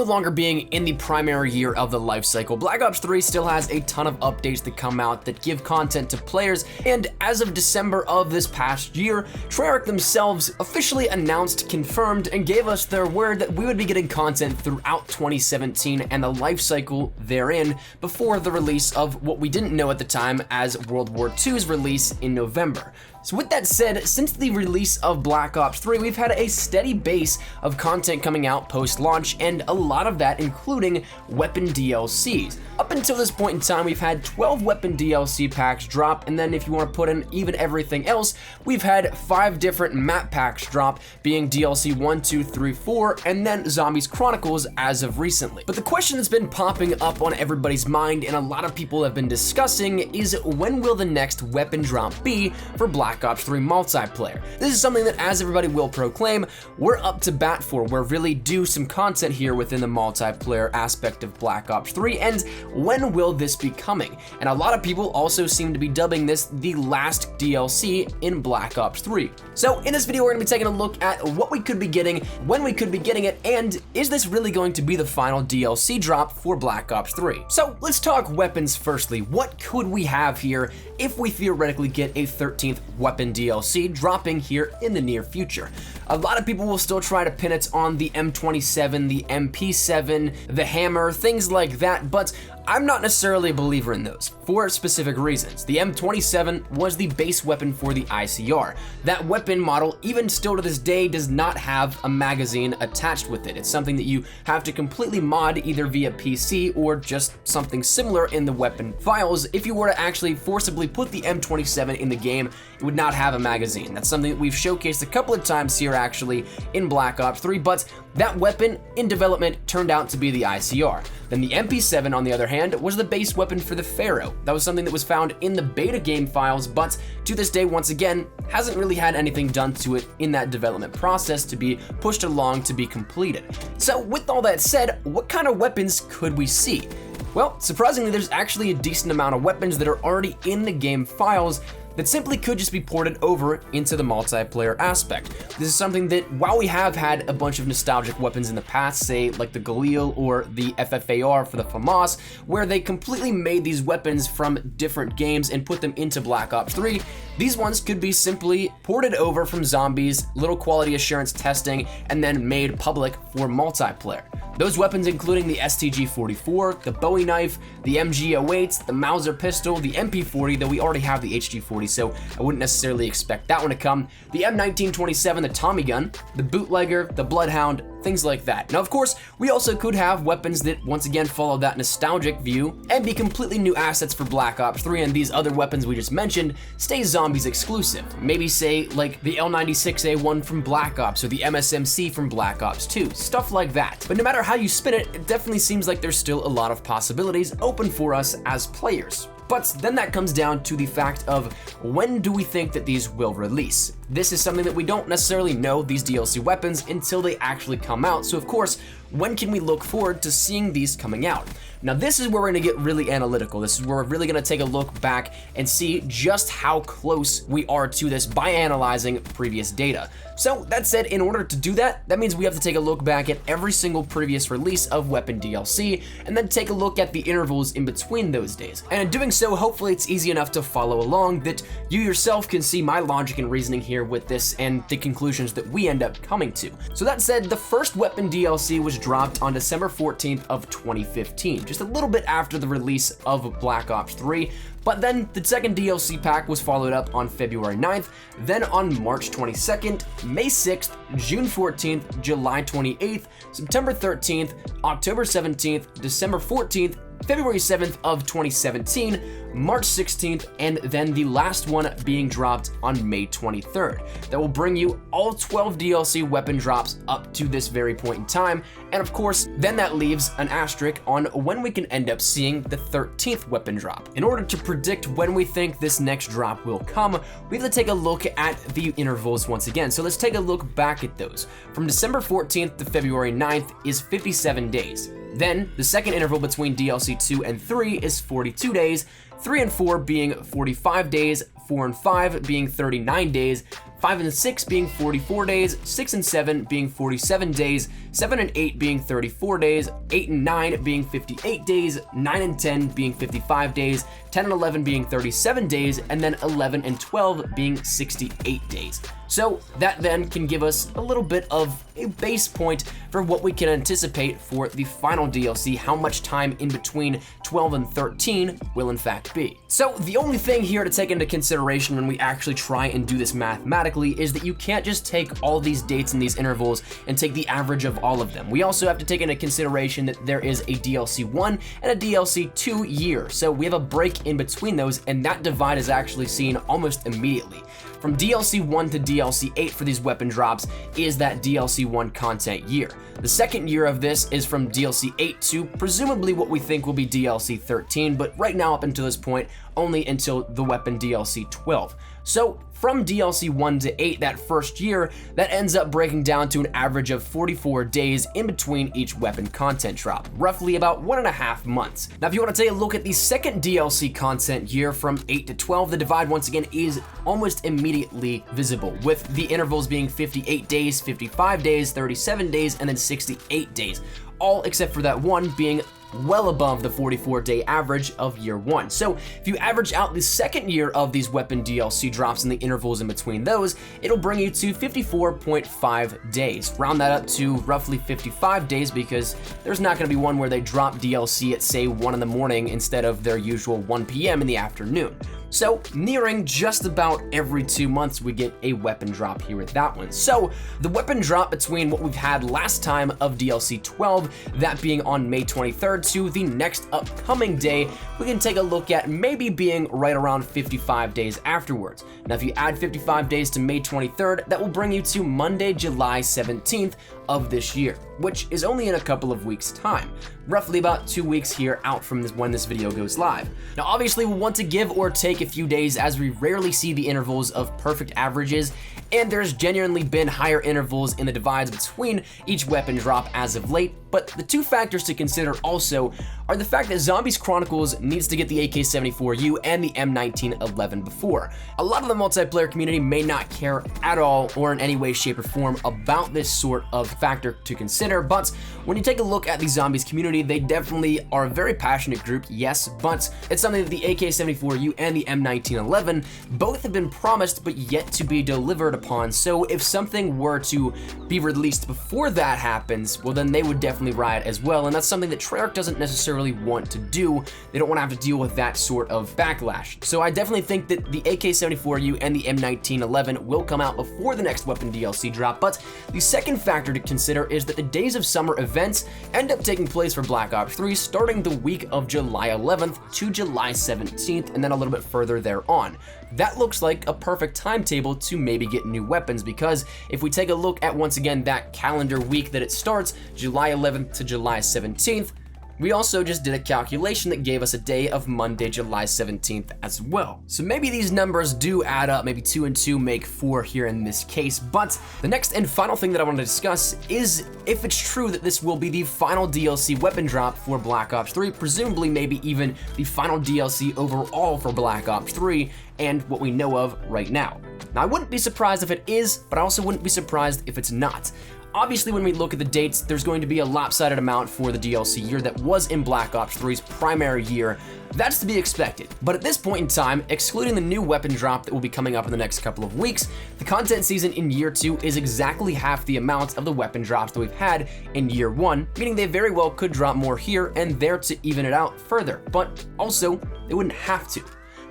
longer being in the primary year of the life cycle, Black Ops 3 still has a ton of updates that come out that give content to players, and as of December of this past year, Treyarch themselves officially announced, confirmed, and gave us their word that we would be getting content throughout 2017 and the life cycle therein before the release of what we didn't know at the time as World War II's release in November. So with that said, since the release of Black Ops 3, we've had a steady base of content coming out post-launch, and a lot of that including weapon DLCs. Up until this point in time, we've had 12 weapon DLC packs drop, and then if you want to put in even everything else, we've had 5 different map packs drop, being DLC 1, 2, 3, 4, and then Zombies Chronicles as of recently. But the question that's been popping up on everybody's mind, and a lot of people have been discussing, is when will the next weapon drop be for Black Ops 3 multiplayer? This is something that, as everybody will proclaim, we're up to bat for. We're really due some content here within the multiplayer aspect of Black Ops 3, and when will this be coming? And a lot of people also seem to be dubbing this the last DLC in Black Ops 3. So in this video, we're going to be taking a look at what we could be getting, when we could be getting it, and is this really going to be the final DLC drop for Black Ops 3? So let's talk weapons firstly. What could we have here if we theoretically get a 13th weapon DLC dropping here in the near future? A lot of people will still try to pin it on the M27, the MP7, the hammer, things like that, but I'm not necessarily a believer in those for specific reasons. The M27 was the base weapon for the ICR. That weapon model, even still to this day, does not have a magazine attached with it. It's something that you have to completely mod either via PC or just something similar in the weapon files. If you were to actually forcibly put the M27 in the game, it would not have a magazine. That's something that we've showcased a couple of times here actually in Black Ops 3, but that weapon in development turned out to be the ICR. Then the MP7, on the other hand, was the base weapon for the Pharaoh. That was something that was found in the beta game files, but to this day, once again, hasn't really had anything done to it in that development process to be pushed along to be completed. So with all that said, what kind of weapons could we see? Well, surprisingly, there's actually a decent amount of weapons that are already in the game files that simply could just be ported over into the multiplayer aspect. This is something that, while we have had a bunch of nostalgic weapons in the past, say like the Galil or the FFAR for the FAMAS, where they completely made these weapons from different games and put them into Black Ops 3, these ones could be simply ported over from Zombies, little quality assurance testing, and then made public for multiplayer. Those weapons including the STG-44, the Bowie knife, the MG08, the Mauser pistol, the MP40, though we already have the HG40, so I wouldn't necessarily expect that one to come, the M1927, the Tommy gun, the Bootlegger, the Bloodhound, things like that. Now, of course, we also could have weapons that once again follow that nostalgic view and be completely new assets for Black Ops 3, and these other weapons we just mentioned stay Zombies exclusive. Maybe say like the L96A1 from Black Ops or the MSMC from Black Ops 2, stuff like that. But no matter how you spin it, it definitely seems like there's still a lot of possibilities open for us as players. But then that comes down to the fact of when do we think that these will release? This is something that we don't necessarily know, these DLC weapons, until they actually come out. So of course, when can we look forward to seeing these coming out? Now this is where we're gonna get really analytical. This is where we're really gonna take a look back and see just how close we are to this by analyzing previous data. So that said, in order to do that, that means we have to take a look back at every single previous release of weapon DLC, and then take a look at the intervals in between those days. And in doing so, hopefully it's easy enough to follow along that you yourself can see my logic and reasoning here with this and the conclusions that we end up coming to. So that said, the first weapon DLC was dropped on December 14th of 2015, just a little bit after the release of Black Ops 3. But then the second DLC pack was followed up on February 9th, then on March 22nd, May 6th, June 14th, July 28th, September 13th, October 17th, December 14th, February 7th of 2017, March 16th, and then the last one being dropped on May 23rd. That will bring you all 12 DLC weapon drops up to this very point in time, and of course, then that leaves an asterisk on when we can end up seeing the 13th weapon drop. In order to predict when we think this next drop will come, we have to take a look at the intervals once again. So let's take a look back at those. From December 14th to February 9th is 57 days. Then, the second interval between DLC 2 and 3 is 42 days, 3 and 4 being 45 days, 4 and 5 being 39 days, 5 and 6 being 44 days, 6 and 7 being 47 days, 7 and 8 being 34 days, 8 and 9 being 58 days, 9 and 10 being 55 days, 10 and 11 being 37 days, and then 11 and 12 being 68 days. So that then can give us a little bit of a base point for what we can anticipate for the final DLC, how much time in between 12 and 13 will in fact be. So the only thing here to take into consideration when we actually try and do this mathematically is that you can't just take all these dates and these intervals and take the average of all of them. We also have to take into consideration that there is a DLC 1 and a DLC 2 year. So we have a break in between those, and that divide is actually seen almost immediately. From DLC 1 to DLC 8 for these weapon drops is that DLC 1 content year. The second year of this is from DLC 8 to presumably what we think will be DLC 13, but right now up until this point, only until the weapon DLC 12. So from DLC 1 to 8, that first year, that ends up breaking down to an average of 44 days in between each weapon content drop, roughly about 1.5 months. Now, if you want to take a look at the second DLC content year from 8 to 12, the divide once again is almost immediately visible, with the intervals being 58 days, 55 days, 37 days, and then 68 days, all except for that one being well above the 44-day average of year 1. So if you average out the second year of these weapon DLC drops and the intervals in between those, it'll bring you to 54.5 days. Round that up to roughly 55 days because there's not going to be one where they drop DLC at say 1 in the morning instead of their usual 1 p.m. in the afternoon. So nearing just about every 2 months we get a weapon drop here with that one. So the weapon drop between what we've had last time of DLC 12, that being on May 23rd, to the next upcoming day, we can take a look at maybe being right around 55 days afterwards. Now if you add 55 days to May 23rd, that will bring you to Monday, July 17th of this year, which is only in a couple of weeks' time. Roughly about 2 weeks here out from when this video goes live. Now obviously we'll want to give or take a few days as we rarely see the intervals of perfect averages, and there's genuinely been higher intervals in the divides between each weapon drop as of late, but the two factors to consider also are the fact that Zombies Chronicles needs to get the AK-74U and the M1911 before. A lot of the multiplayer community may not care at all or in any way, shape, or form about this sort of factor to consider, but when you take a look at the Zombies community, they definitely are a very passionate group, yes, but it's something that the AK-74U and the M1911 both have been promised but yet to be delivered upon. So if something were to be released before that happens, well then they would definitely riot as well, and that's something that Treyarch doesn't necessarily want to do. They don't want to have to deal with that sort of backlash. So I definitely think that the AK-74U and the M1911 will come out before the next weapon DLC drop, but the second factor to consider is that the Days of Summer events end up taking place for Black Ops 3 starting the week of July 11th to July 17th, and then a little bit further thereon. That looks like a perfect timetable to maybe get new weapons, because if we take a look at once again that calendar week that it starts, July 11th to July 17th, we also just did a calculation that gave us a day of Monday, July 17th as well. So maybe these numbers do add up, maybe 2 and 2 make 4 here in this case, but the next and final thing that I want to discuss is if it's true that this will be the final DLC weapon drop for Black Ops 3, presumably maybe even the final DLC overall for Black Ops 3 and what we know of right now. Now I wouldn't be surprised if it is, but I also wouldn't be surprised if it's not. Obviously, when we look at the dates, there's going to be a lopsided amount for the DLC year that was in Black Ops 3's primary year. That's to be expected. But at this point in time, excluding the new weapon drop that will be coming up in the next couple of weeks, the content season in year 2 is exactly half the amount of the weapon drops that we've had in year 1, meaning they very well could drop more here and there to even it out further, but also they wouldn't have to.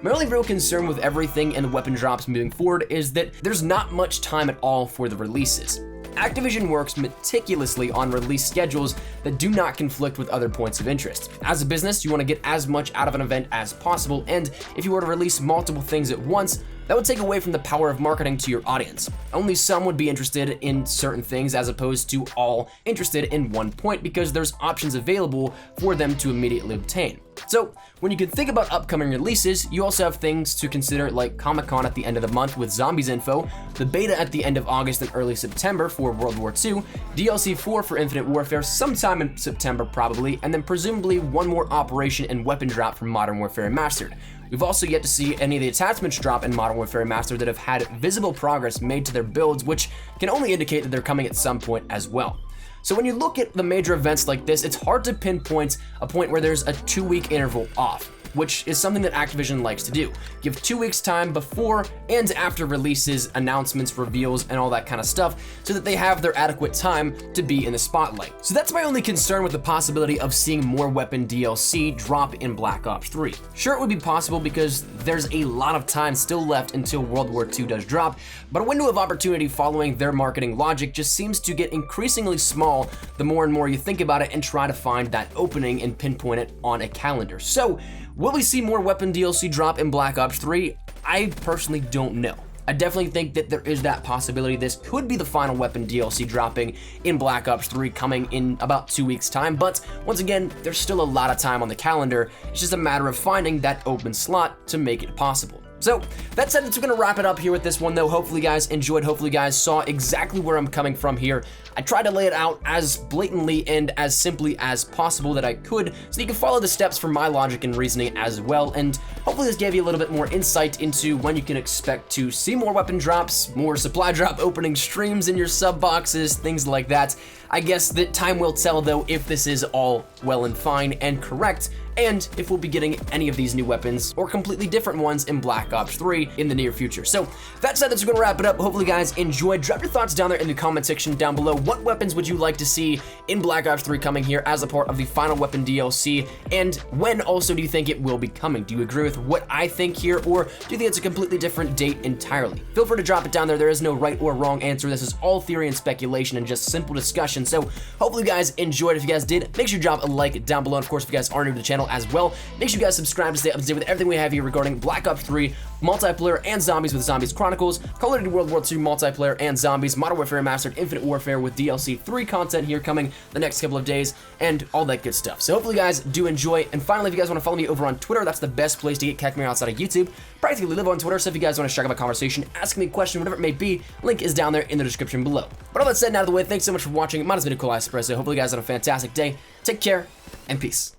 My only real concern with everything and the weapon drops moving forward is that there's not much time at all for the releases. Activision works meticulously on release schedules that do not conflict with other points of interest. As a business, you want to get as much out of an event as possible, and if you were to release multiple things at once, that would take away from the power of marketing to your audience. Only some would be interested in certain things as opposed to all interested in one point, because there's options available for them to immediately obtain. So when you can think about upcoming releases, you also have things to consider like Comic-Con at the end of the month with Zombies info, the beta at the end of August and early September for World War II, DLC 4 for Infinite Warfare sometime in September probably, and then presumably one more operation and weapon drop from Modern Warfare Remastered. We've also yet to see any of the attachments drop in Modern Warfare Remastered that have had visible progress made to their builds, which can only indicate that they're coming at some point as well. So when you look at the major events like this, it's hard to pinpoint a point where there's a 2-week interval off, which is something that Activision likes to do. Give 2 weeks time before and after releases, announcements, reveals, and all that kind of stuff so that they have their adequate time to be in the spotlight. So that's my only concern with the possibility of seeing more weapon DLC drop in Black Ops 3. Sure, it would be possible because there's a lot of time still left until World War II does drop, but a window of opportunity following their marketing logic just seems to get increasingly small the more and more you think about it and try to find that opening and pinpoint it on a calendar. So, will we see more weapon DLC drop in Black Ops 3? I personally don't know. I definitely think that there is that possibility. This could be the final weapon DLC dropping in Black Ops 3 coming in about 2 weeks' time, but once again, there's still a lot of time on the calendar. It's just a matter of finding that open slot to make it possible. So, that said, that's going to wrap it up here with this one, though. Hopefully you guys enjoyed. Hopefully you guys saw exactly where I'm coming from here. I tried to lay it out as blatantly and as simply as possible that I could, so you can follow the steps from my logic and reasoning as well, and hopefully this gave you a little bit more insight into when you can expect to see more weapon drops, more supply drop opening streams in your sub boxes, things like that. I guess that time will tell, though, if this is all well and fine and correct, and if we'll be getting any of these new weapons or completely different ones in Black Ops 3 in the near future. So that said, that's gonna wrap it up. Hopefully you guys enjoyed. Drop your thoughts down there in the comment section down below. What weapons would you like to see in Black Ops 3 coming here as a part of the final weapon DLC? And when also do you think it will be coming? Do you agree with what I think here, or do you think it's a completely different date entirely? Feel free to drop it down there. There is no right or wrong answer. This is all theory and speculation and just simple discussion. So hopefully you guys enjoyed. If you guys did, make sure you drop a like down below. And of course, if you guys are new to the channel as well, make sure you guys subscribe to stay up to date with everything we have here regarding Black Ops 3, multiplayer, and zombies with Zombies Chronicles, Call of Duty World War II multiplayer and zombies, Modern Warfare Remastered, Infinite Warfare with DLC 3 content here coming the next couple of days, and all that good stuff. So hopefully you guys do enjoy. And finally, if you guys want to follow me over on Twitter, that's the best place to get Cackmere outside of YouTube. Practically live on Twitter, so if you guys want to strike up a conversation, ask me a question, whatever it may be, link is down there in the description below. But all that said and out of the way, thanks so much for watching. Mine has been a cool Espresso. Hopefully you guys have a fantastic day. Take care, and peace.